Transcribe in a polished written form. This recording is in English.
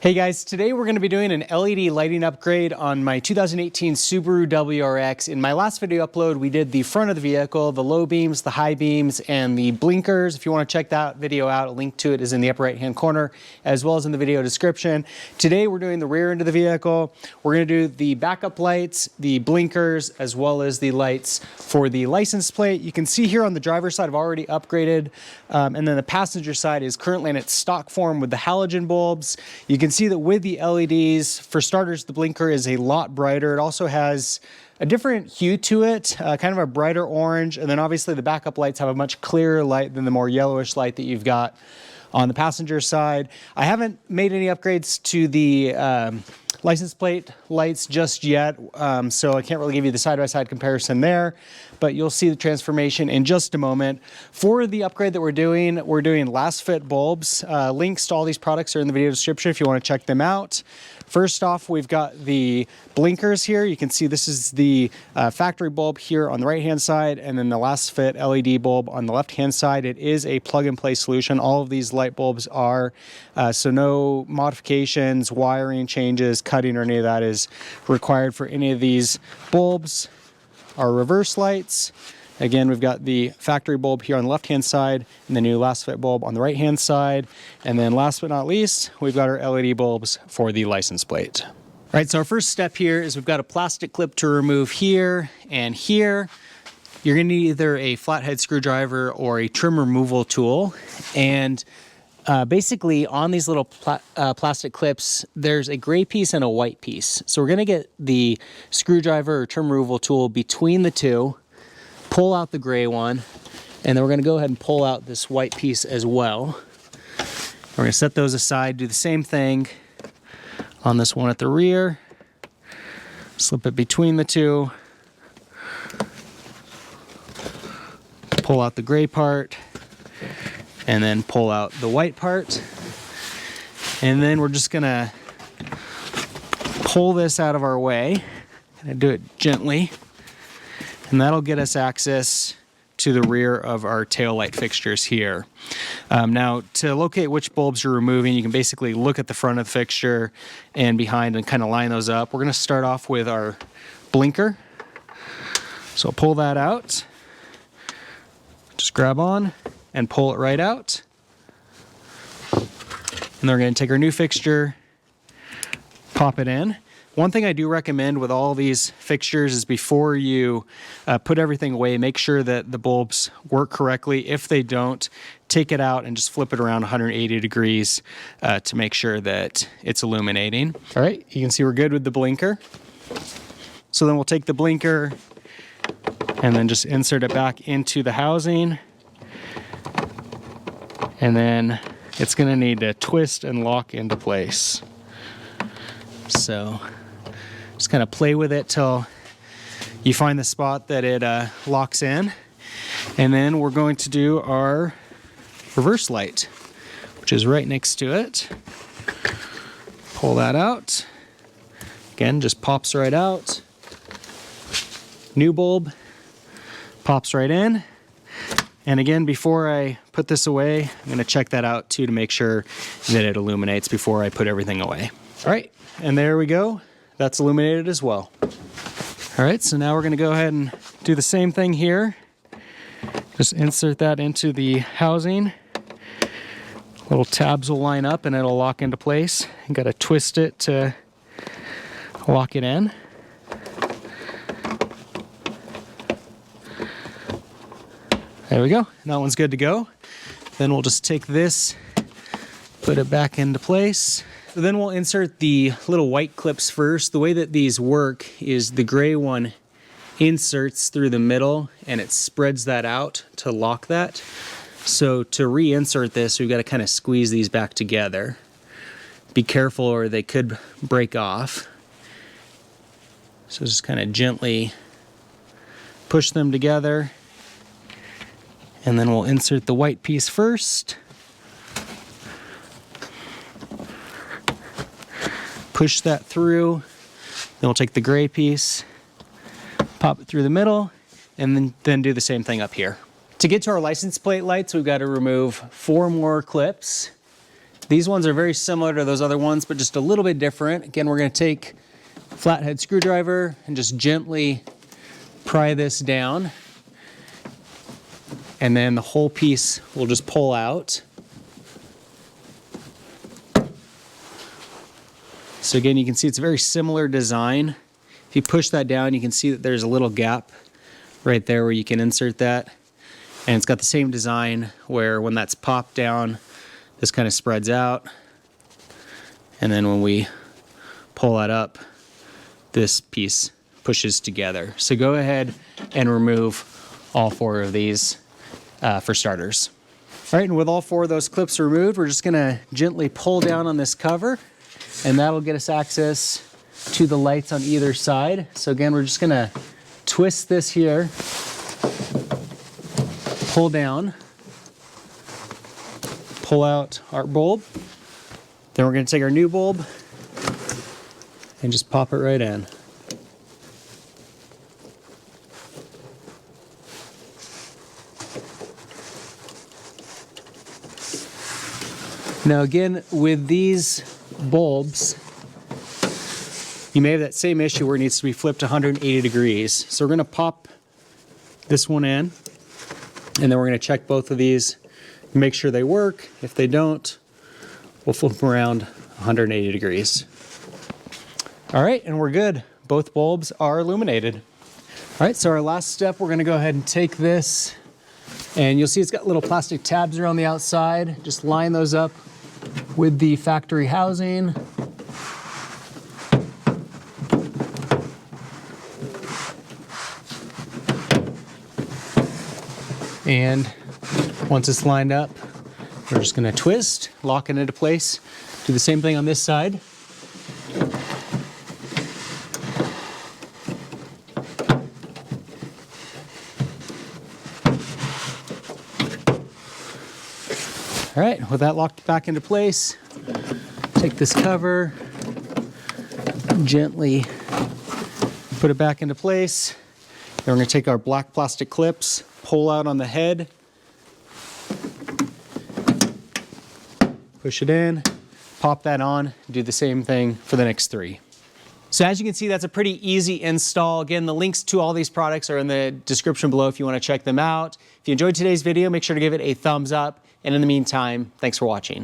Hey guys, today we're going to be doing an LED lighting upgrade on my 2018 Subaru WRX. In my last video upload, we did the front of the vehicle, the low beams, the high beams, and the blinkers. If you want to check that video out, a link to it is in the upper right-hand corner, as well as in the video description. Today we're doing the rear end of the vehicle. We're going to do the backup lights, the blinkers, as well as the lights for the license plate. You can see here on the driver's side, I've already upgraded, and then the passenger side is currently in its stock form with the halogen bulbs. You can see that with the LEDs, for starters, the blinker is a lot brighter. It also has a different hue to it, kind of a brighter orange. And then obviously the backup lights have a much clearer light than the more yellowish light that you've got on the passenger side. I haven't made any upgrades to the license plate lights just yet, so I can't really give you the side-by-side comparison there, but you'll see the transformation in just a moment. For the upgrade that we're doing last fit bulbs. Links to all these products are in the video description if you want to check them out. First off, we've got the blinkers here. You can see this is the factory bulb here on the right-hand side, and then the last fit LED bulb on the left-hand side. It is a plug-and-play solution. All of these light bulbs are, so no modifications, wiring changes, cutting, or any of that is required for any of these bulbs. Our reverse lights. Again, we've got the factory bulb here on the left-hand side and the new last fit bulb on the right-hand side. And then last but not least, we've got our LED bulbs for the license plate. All right, so our first step here is we've got a plastic clip to remove here and here. You're gonna need either a flathead screwdriver or a trim removal tool. And basically on these little plastic clips, there's a gray piece and a white piece. So we're gonna get the screwdriver or trim removal tool between the two, pull out the gray one, and then we're gonna go ahead and pull out this white piece as well. We're gonna set those aside, do the same thing on this one at the rear, slip it between the two, pull out the gray part, and then pull out the white part. And then we're just gonna pull this out of our way. Gonna do it gently. And that'll get us access to the rear of our tail light fixtures here. Now, to locate which bulbs you're removing, you can basically look at the front of the fixture and behind and kind of line those up. We're gonna start off with our blinker. So pull that out. Just grab on and pull it right out. And then we're going to take our new fixture, pop it in. One thing I do recommend with all these fixtures is before you put everything away, make sure that the bulbs work correctly. If they don't, take it out and just flip it around 180 degrees to make sure that it's illuminating. All right, you can see we're good with the blinker. So then we'll take the blinker and then just insert it back into the housing. And then it's going to need to twist and lock into place. So just kind of play with it till you find the spot that it locks in. And then we're going to do our reverse light, which is right next to it. Pull that out. Again, just pops right out. New bulb pops right in. And again, before I put this away, I'm going to check that out too to make sure that it illuminates before I put everything away. All right, and there we go. That's illuminated as well. All right, so now we're going to go ahead and do the same thing here. Just insert that into the housing. Little tabs will line up and it'll lock into place. You got to twist it to lock it in. There we go, that one's good to go. Then we'll just take this, put it back into place. So then we'll insert the little white clips first. The way that these work is the gray one inserts through the middle and it spreads that out to lock that. So to reinsert this, we've got to kind of squeeze these back together. Be careful or they could break off. So just kind of gently push them together. And then we'll insert the white piece first. Push that through. Then we'll take the gray piece, pop it through the middle, and then do the same thing up here. To get to our license plate lights, we've got to remove 4 more clips. These ones are very similar to those other ones, but just a little bit different. Again, we're going to take a flathead screwdriver and just gently pry this down. And then the whole piece will just pull out. So again, you can see it's a very similar design. If you push that down, you can see that there's a little gap right there where you can insert that. And it's got the same design where when that's popped down, this kind of spreads out. And then when we pull that up, this piece pushes together. So go ahead and remove all 4 of these for starters. All right, and with all 4 of those clips removed, we're just gonna gently pull down on this cover, and that'll get us access to the lights on either side. So again, we're just gonna twist this here, pull down, pull out our bulb. Then we're going to take our new bulb and just pop it right in. Now again, with these bulbs, you may have that same issue where it needs to be flipped 180 degrees. So we're going to pop this one in, and then we're going to check both of these, make sure they work. If they don't, we'll flip them around 180 degrees. All right, and we're good. Both bulbs are illuminated. All right, so our last step, we're going to go ahead and take this, and you'll see it's got little plastic tabs around the outside. Just line those up with the factory housing. And once it's lined up, we're just going to twist, lock it into place. Do the same thing on this side. All right, with that locked back into place, take this cover, gently put it back into place. Then we're going to take our black plastic clips, pull out on the head, push it in, pop that on, do the same thing for the next 3. So as you can see, that's a pretty easy install. Again, the links to all these products are in the description below if you want to check them out. If you enjoyed today's video, make sure to give it a thumbs up. And in the meantime, thanks for watching.